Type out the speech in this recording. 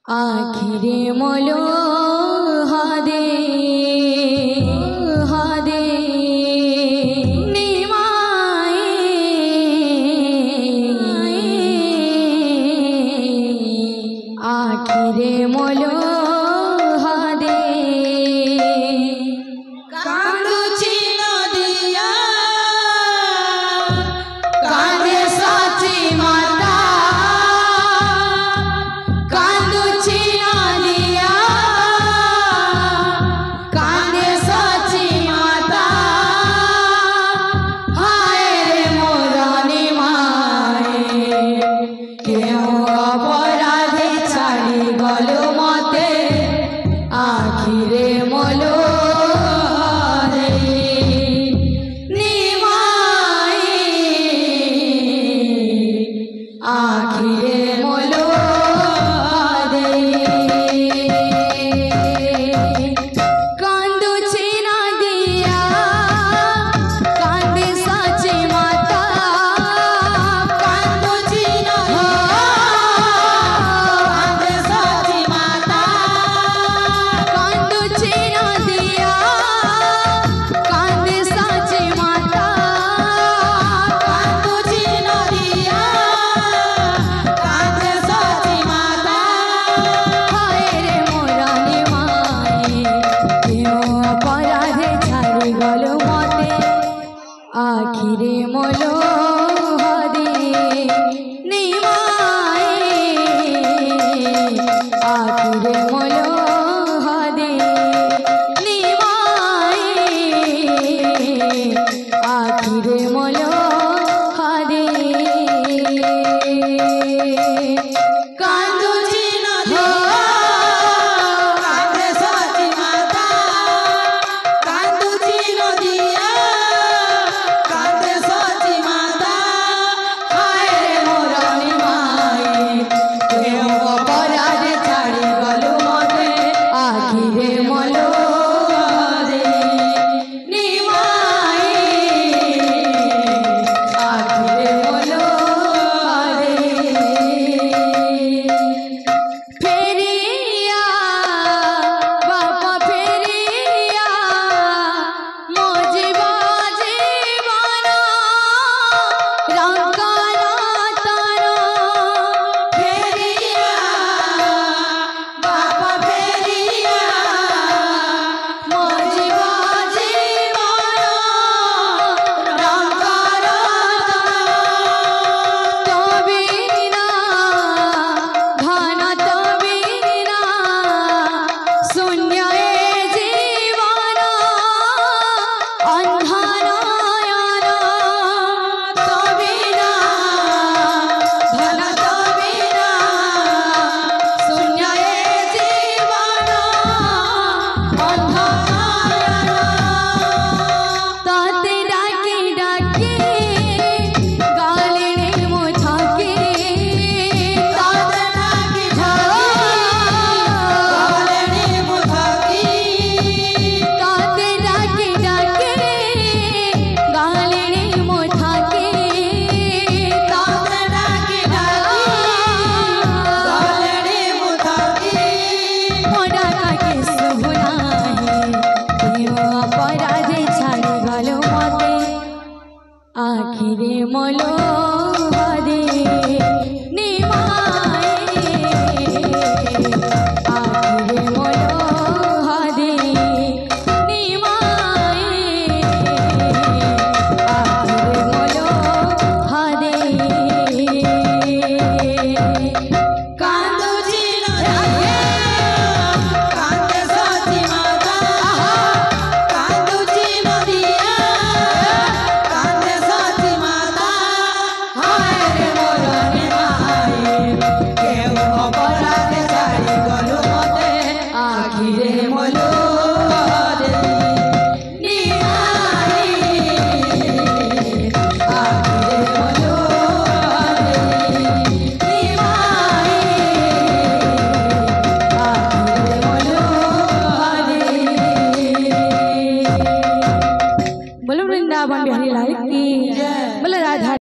आखिरे मोलो हादे हादे निमाए आखिरे मोलो हादे कांदुची नदिया कांदे साची माता कांदुची नदिया कांदे साची माता हाय रे मोरानी माए क्यों अपराधे छाड़ी गलो मते आखिरे मोलो आखिरे मोलो दे कांदुची नदिया कांदे साची माता कांदुची कांदे साची माता कांदुची नदिया कांदे साची माता कांदुची नदिया कांदे साची माता हाय रे मोरानी माए क्यों अपराधे छाड़ी गलो मते आखिरे मोलो हदे निमाए आखिरे मोलो हदे निमाए आखिरे मोलो हदे कांदुची नदिया कांदे साची माता कांदुची नदिया कांदे साची माता हाय रे मोरानी माए क्यों अपराधे छाड़ी गलो मते आखिरे मोलो दे निमाए आखिरे मोलो दे রে